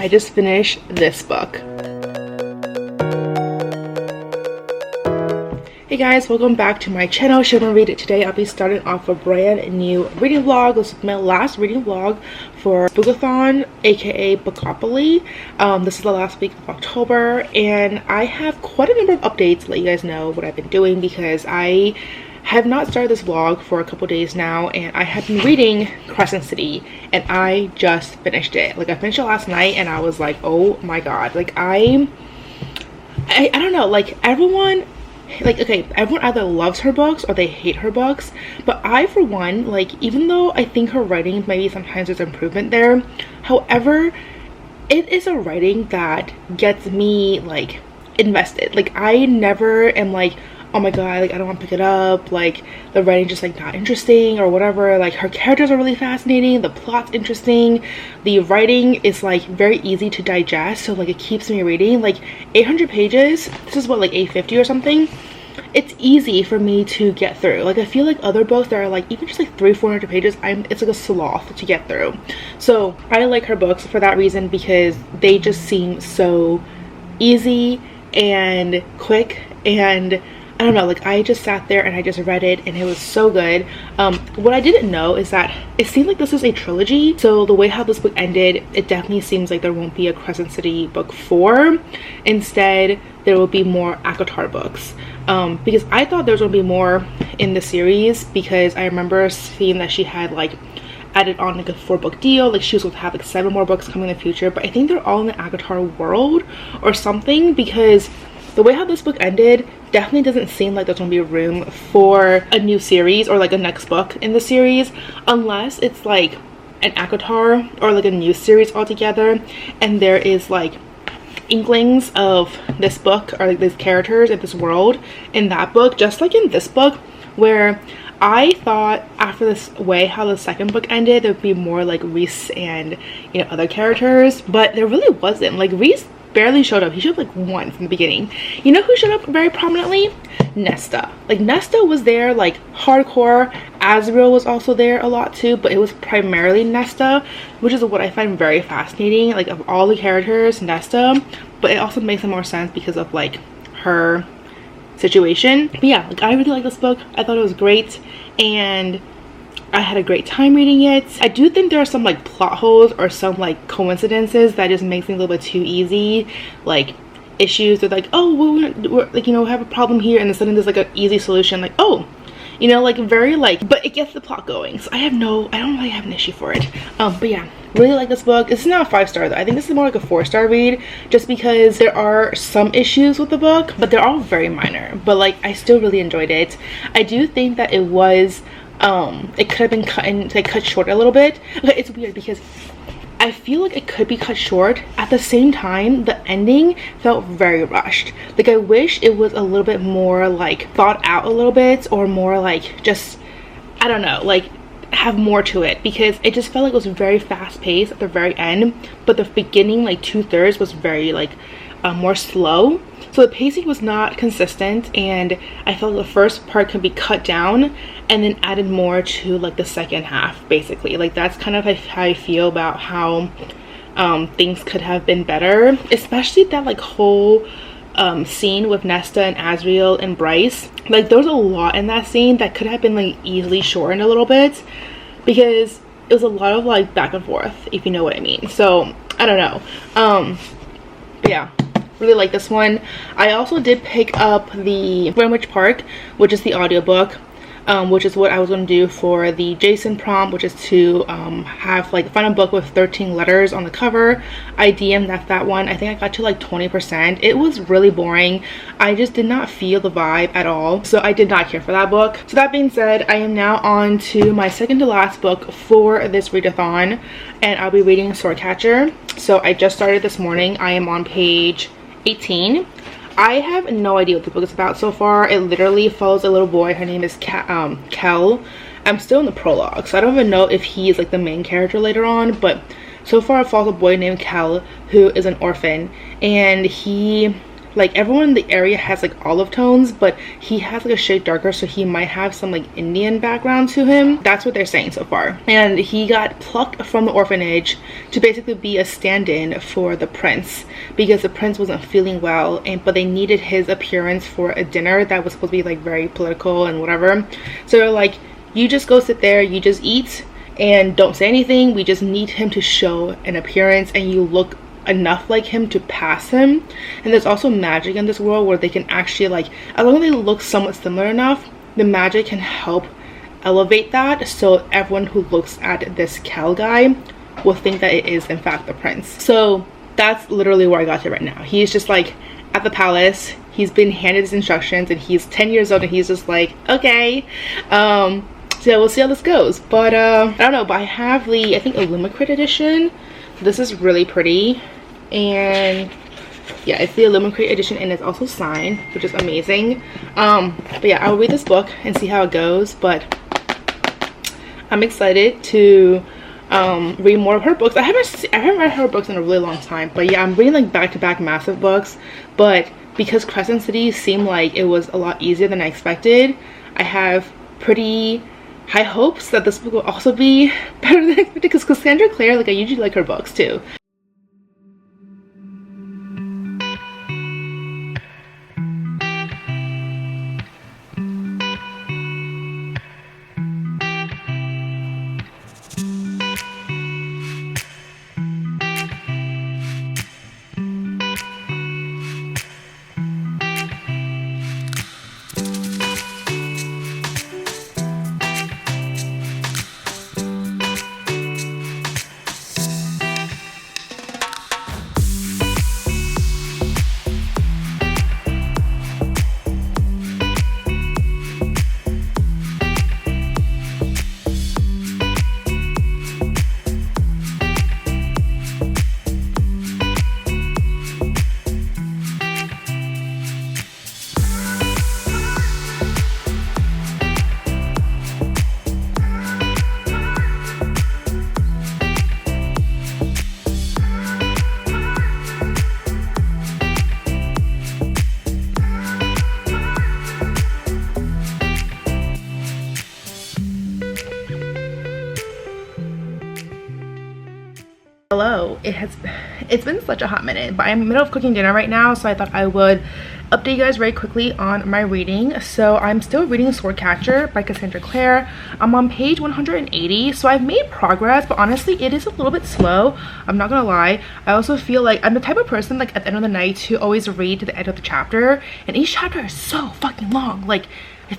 I just finished this book. Hey guys, welcome back to my channel. Shimmer Read It. Today I'll be starting off a brand new reading vlog. This is my last reading vlog for Spookathon, aka Bookopoly. This is the last week of October, and I have quite a number of updates to let you guys know what I've been doing, because I have not started this vlog for a couple days now, and I have been reading Crescent City, and I just finished it. Like, I finished it last night and I was like, oh my god. Like, I don't know, like, everyone either loves her books or they hate her books, but I, for one, like, even though I think her writing, maybe sometimes there's improvement there, however, it is a writing that gets me, like, invested. Like, I never am like, oh my god, like, I don't want to pick it up, like, the writing just, like, not interesting or whatever. Like, her characters are really fascinating, the plot's interesting, the writing is, like, very easy to digest, so, like, it keeps me reading. Like, 800 pages, this is what, like, 850 or something. It's easy for me to get through. Like, I feel like other books that are, like, even just, like, 300-400 pages, it's like a sloth to get through. So I like her books for that reason, because they just seem so easy and quick, and I don't know, like, I just sat there and I just read it and it was so good. What I didn't know is that it seemed like this is a trilogy, so the way how this book ended, it definitely seems like there won't be a Crescent City book 4. Instead, there will be more ACOTAR books, because I thought there was going to be more in the series, because I remember seeing that she had, like, added on, like, a 4-book deal, like she was going to have, like, 7 more books coming in the future, but I think they're all in the ACOTAR world or something, because the way how this book ended definitely doesn't seem like there's gonna be room for a new series or, like, a next book in the series, unless it's, like, an ACOTAR or, like, a new series altogether, and there is, like, inklings of this book or, like, these characters in this world in that book, just like in this book, where I thought after this way how the second book ended, there'd be more, like, Reese and, you know, other characters, but there really wasn't. Like, Reese barely showed up. He showed up, like, once in the beginning. You know who showed up very prominently? Nesta. Like, Nesta was there, like, hardcore. Azriel was also there a lot too, but it was primarily Nesta, which is what I find very fascinating. Like, of all the characters, Nesta, but it also makes more sense because of, like, her situation. But yeah, like, I really like this book. I thought it was great, and I had a great time reading it. I do think there are some, like, plot holes or some, like, coincidences that just makes things a little bit too easy. Like, issues with, like, oh, we're like, you know, have a problem here, and then suddenly there's, like, an easy solution. Like, oh, you know, like, very, like, but it gets the plot going. So I don't really have an issue for it. But yeah, really like this book. It's not a 5-star though. I think this is more like a 4-star read, just because there are some issues with the book, but they're all very minor. But, like, I still really enjoyed it. I do think that it was it could have been cut short a little bit. Okay, it's weird because I feel like it could be cut short. At the same time, the ending felt very rushed. Like, I wish it was a little bit more, like, thought out a little bit, or more, like, just, I don't know, like, have more to it, because it just felt like it was very fast paced at the very end, but the beginning, like, 2/3 was very, like, more slow. So the pacing was not consistent, and I felt like the first part could be cut down and then added more to, like, the second half, basically. Like, that's kind of how I feel about how things could have been better, especially that, like, whole scene with Nesta and Azriel and Bryce. Like, there was a lot in that scene that could have been, like, easily shortened a little bit, because it was a lot of, like, back and forth, if you know what I mean. So I don't know. But yeah, really like this one. I also did pick up the Greenwich Park, which is the audiobook, which is what I was going to do for the Jason prompt, which is to have, like, find a book with 13 letters on the cover. I DM'd that one. I think I got to, like, 20%. It was really boring. I just did not feel the vibe at all, so I did not care for that book. So that being said, I am now on to my second to last book for this readathon, and I'll be reading Swordcatcher. So I just started this morning. I am on page 18. I have no idea what the book is about so far. It literally follows a little boy. Her name is Kel. I'm still in the prologue, so I don't even know if he is, like, the main character later on, but so far it follows a boy named Kel, who is an orphan, and he like everyone in the area has like olive tones, but he has like a shade darker, so he might have some like Indian background to him. That's what they're saying so far. And he got plucked from the orphanage to basically be a stand-in for the prince, because the prince wasn't feeling well, but they needed his appearance for a dinner that was supposed to be like very political and whatever. So they're like, you just go sit there, you just eat and don't say anything. We just need him to show an appearance, and you look enough like him to pass him. And there's also magic in this world where they can actually, like, as long as they look somewhat similar enough, the magic can help elevate that, so everyone who looks at this Kel guy will think that it is in fact the prince. So that's literally where I got to right now. He's just like at the palace, he's been handed his instructions, and he's 10 years old, and he's just like, okay. So we'll see how this goes. But I don't know, but I have the, I think, Illumicrate edition. This is really pretty, and yeah, it's the Illumicrate edition, and it's also signed, which is amazing. But yeah, I'll read this book and see how it goes, but I'm excited to read more of her books. I haven't read her books in a really long time, but yeah, I'm reading like back-to-back massive books. But because Crescent City seemed like it was a lot easier than I expected, I have pretty high hopes that this book will also be better than expected, because Cassandra Clare, like, I usually like her books too. Hello, it's been such a hot minute, but I'm in the middle of cooking dinner right now, so I thought I would update you guys very quickly on my reading. So I'm still reading Swordcatcher by Cassandra Clare. I'm on page 180, so I've made progress, but honestly it is a little bit slow, I'm not gonna lie. I also feel like I'm the type of person, like, at the end of the night to always read to the end of the chapter, and each chapter is so fucking long. Like, I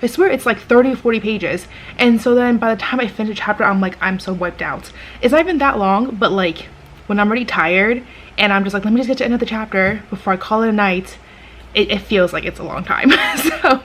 swear it's like 30 or 40 pages, and so then by the time I finish a chapter, I'm like, I'm so wiped out. It's not even that long, but like when I'm already tired and I'm just like, let me just get to the end of the chapter before I call it a night, it feels like it's a long time. So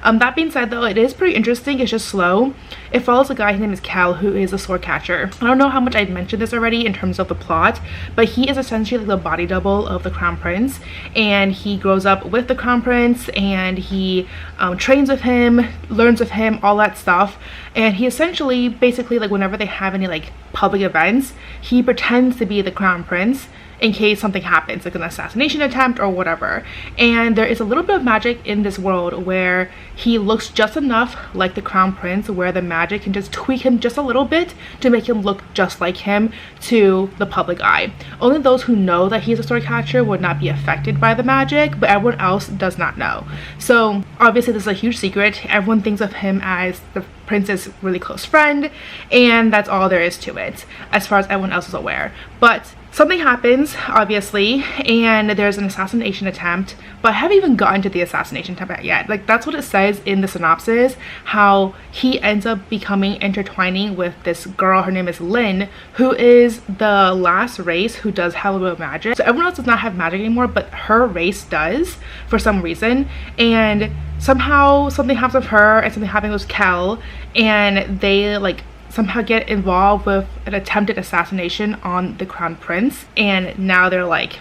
that being said, though, it is pretty interesting. It's just slow. It follows a guy, his name is Cal, who is a sword catcher. I don't know how much I'd mentioned this already in terms of the plot, but he is essentially like the body double of the crown prince, and he grows up with the crown prince, and he trains with him, learns with him, all that stuff. And he essentially, basically, like, whenever they have any like public events, he pretends to be the crown prince in case something happens, like an assassination attempt or whatever. And there is a little bit of magic in this world where he looks just enough like the crown prince, where the magic can just tweak him just a little bit to make him look just like him to the public eye. Only those who know that he's a sword catcher would not be affected by the magic, but everyone else does not know. So obviously this is a huge secret. Everyone thinks of him as the prince's really close friend, and that's all there is to it as far as everyone else is aware. But something happens, obviously, and there's an assassination attempt, but I haven't even gotten to the assassination attempt yet. Like, that's what it says in the synopsis, how he ends up becoming intertwining with this girl. Her name is Lynn, who is the last race who does have a little bit of magic. So everyone else does not have magic anymore, but her race does for some reason. And somehow something happens with her and something happens with Kel, and they like somehow get involved with an attempted assassination on the crown prince, and now they're like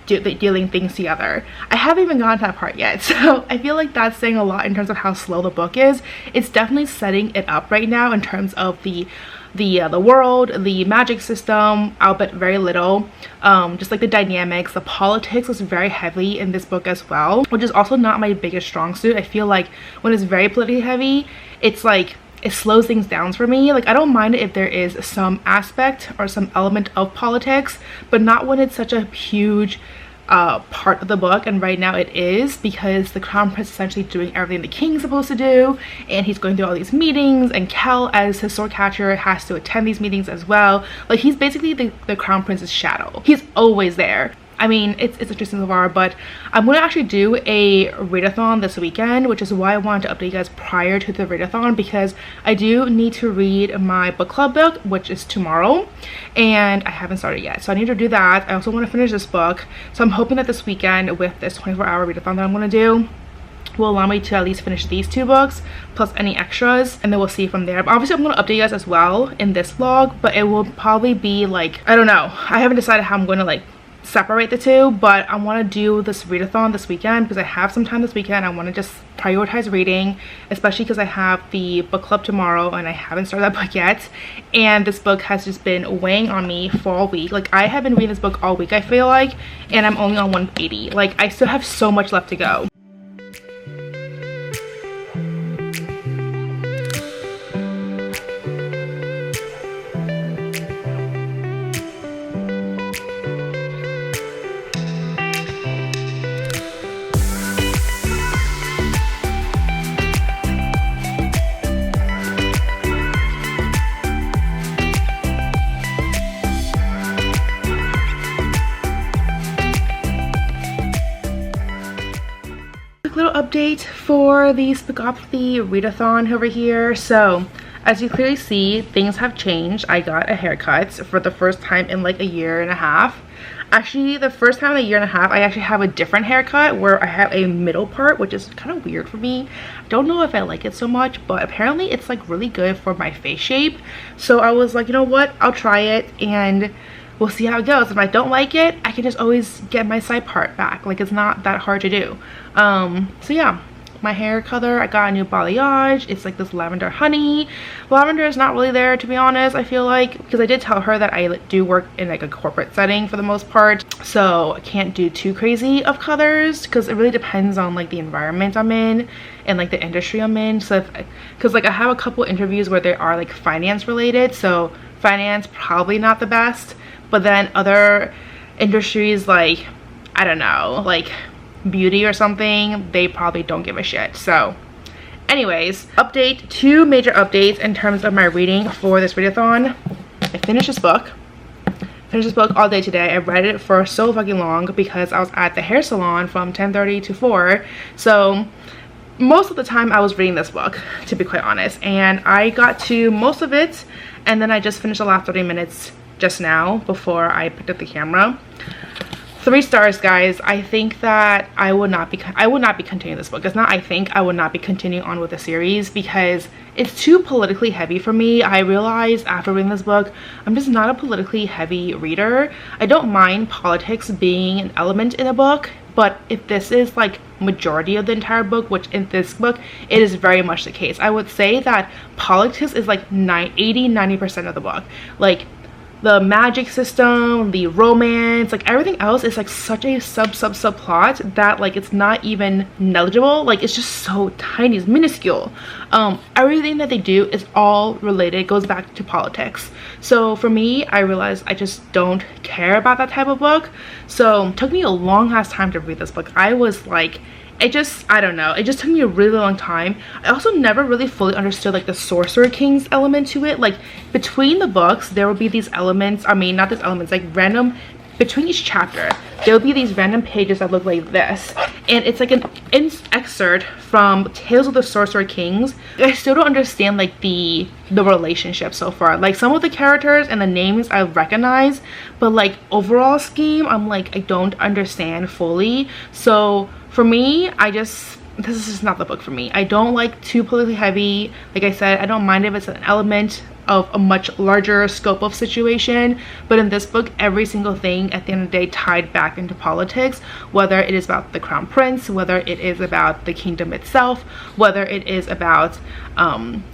dealing things together. I haven't even gotten to that part yet, so I feel like that's saying a lot in terms of how slow the book is. It's definitely setting it up right now in terms of the world, the magic system, albeit very little. just like the dynamics, the politics was very heavy in this book as well, which is also not my biggest strong suit. I feel like when it's very politically heavy, it's like it slows things down for me. Like, I don't mind it if there is some aspect or some element of politics, but not when it's such a huge part of the book. And right now it is, because the crown prince is essentially doing everything the king's supposed to do, and he's going through all these meetings, and Kel, as his sword catcher, has to attend these meetings as well. Like, he's basically the crown prince's shadow. He's always there. I mean, it's interesting so far, but I'm going to actually do a readathon this weekend, which is why I wanted to update you guys prior to the readathon, because I do need to read my book club book, which is tomorrow, and I haven't started yet. So I need to do that. I also want to finish this book. So I'm hoping that this weekend, with this 24-hour readathon that I'm going to do, will allow me to at least finish these 2 books plus any extras, and then we'll see from there. But obviously I'm going to update you guys as well in this vlog, but it will probably be like, I don't know, I haven't decided how I'm going to like separate the 2, but I want to do this readathon this weekend because I have some time this weekend. I want to just prioritize reading, especially because I have the book club tomorrow and I haven't started that book yet, and this book has just been weighing on me for all week. Like, I have been reading this book all week, I feel like, and I'm only on 180. Like, I still have so much left to go. Little update for the Spookathon readathon over here. So as you clearly see, things have changed. I got a haircut for the first time in like a year and a half. Actually, the first time in a year and a half, I actually have a different haircut where I have a middle part, which is kind of weird for me. I don't know if I like it so much, but apparently it's like really good for my face shape. So I was like, you know what, I'll try it and we'll see how it goes. If I don't like it, I can just always get my side part back. Like, it's not that hard to do. So yeah, my hair color, I got a new balayage. It's like this lavender honey. Lavender is not really there, to be honest, I feel like, because I did tell her that I do work in like a corporate setting for the most part, so I can't do too crazy of colors because it really depends on like the environment I'm in and like the industry I'm in. So because like I have a couple interviews where they are like finance related, so finance probably not the best, but then other industries like, I don't know, like beauty or something, they probably don't give a shit. So anyways, update, 2 major updates in terms of my reading for this readathon. I finished this book all day today. I read it for so fucking long because I was at the hair salon from 10:30 to 4, so most of the time I was reading this book, to be quite honest, and I got to most of it, and then I just finished the last 30 minutes just now before I picked up the camera. 3 stars, guys. I think that I would not be continuing this book. It's not I think, I would not be continuing on with the series because it's too politically heavy for me. I realized after reading this book, I'm just not a politically heavy reader. I don't mind politics being an element in a book, but if this is like majority of the entire book, which in this book it is very much the case, I would say that politics is like 80-90% of the book. Like, the magic system, the romance, like everything else is like such a subplot that like it's not even negligible. Like, it's just so tiny, it's minuscule. Everything that they do is all related, goes back to politics. So for me, I realized I just don't care about that type of book. So it took me a long ass time to read this book. I was like, I don't know, it just took me a really long time. I also never really fully understood like the Sorcerer King's element to it. Like, between the books there will be these elements, I mean not these elements, like random, between each chapter there will be these random pages that look like this, and it's like an excerpt from Tales of the Sorcerer Kings. I still don't understand like the relationship so far. Like, some of the characters and the names I recognize, but like overall scheme I'm like, I don't understand fully. So for me, this is just not the book for me. I don't like too politically heavy. Like I said, I don't mind if it's an element of a much larger scope of situation, but in this book every single thing at the end of the day tied back into politics, whether it is about the crown prince, whether it is about the kingdom itself, whether it is about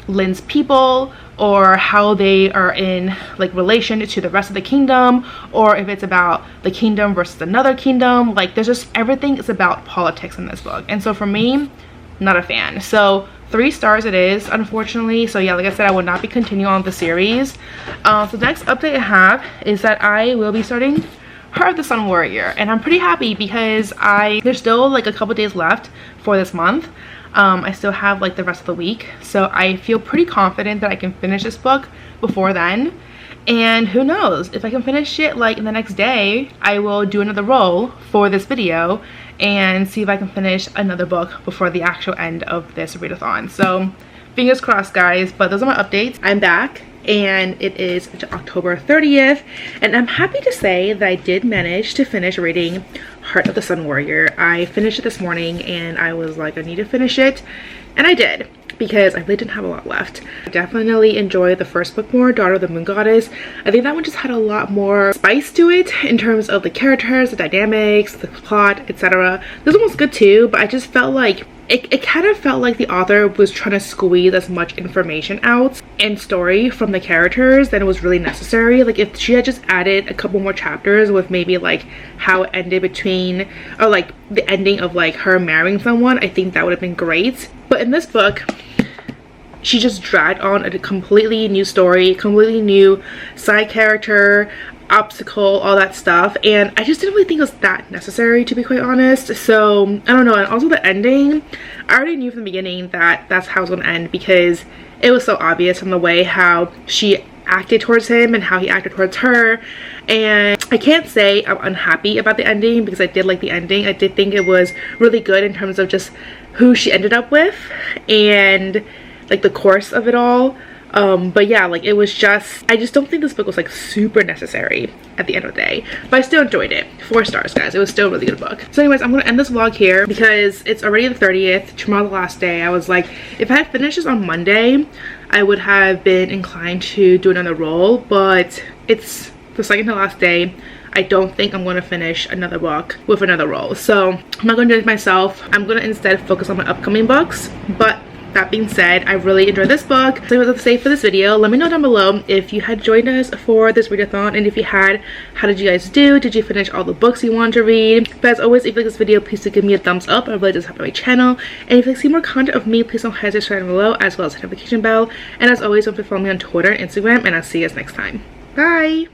Lynn's people, or how they are in like relation to the rest of the kingdom, or if it's about the kingdom versus another kingdom. Like there's just, everything is about politics in this book, and so for me, not a fan. So 3 stars it is, unfortunately. So yeah, like I said, I will not be continuing on the series. So the next update I have is that I will be starting Heart of the Sun Warrior, and I'm pretty happy because there's still like a couple days left for this month. I still have like the rest of the week, so I feel pretty confident that I can finish this book before then. And who knows, if I can finish it like the next day, I will do another roll for this video and see if I can finish another book before the actual end of this readathon. So fingers crossed, guys. But those are my updates. I'm back and it is October 30th, and I'm happy to say that I did manage to finish reading Heart of the Sun Warrior. I finished it this morning and I was like, I need to finish it, and I did, because I really didn't have a lot left. I definitely enjoyed the first book more, Daughter of the Moon Goddess. I think that one just had a lot more spice to it in terms of the characters, the dynamics, the plot, etc. This one was good too, but I just felt like it kind of felt like the author was trying to squeeze as much information out and story from the characters than it was really necessary. Like if she had just added a couple more chapters with maybe like how it ended between, or like the ending of like her marrying someone, I think that would have been great. But in this book, she just dragged on a completely new story, completely new side character, obstacle, all that stuff, and I just didn't really think it was that necessary, to be quite honest. So I don't know. And also the ending, I already knew from the beginning that that's how it was going to end, because it was so obvious from the way how she acted towards him and how he acted towards her. And I can't say I'm unhappy about the ending, because I did like the ending. I did think it was really good in terms of just who she ended up with and like the course of it all. But yeah, like it was just, I just don't think this book was like super necessary at the end of the day, but I still enjoyed it. 4 stars, guys. It was still a really good book. So anyways, I'm gonna end this vlog here because it's already the 30th, tomorrow the last day. I was like, if I had finished this on Monday, I would have been inclined to do another roll, but it's the second to last day. I don't think I'm going to finish another book with another roll, so I'm not going to do it myself. I'm going to instead focus on my upcoming books. But that being said, I really enjoyed this book. So what I have to say for this video. Let me know down below if you had joined us for this readathon, and if you had, how did you guys do? Did you finish all the books you wanted to read? But as always, if you like this video, please do give me a thumbs up. I really just help my channel. And if you like to see more content of me, please don't hesitate to subscribe down below, as well as the notification bell. And as always, don't forget to follow me on Twitter and Instagram, and I'll see you guys next time. Bye!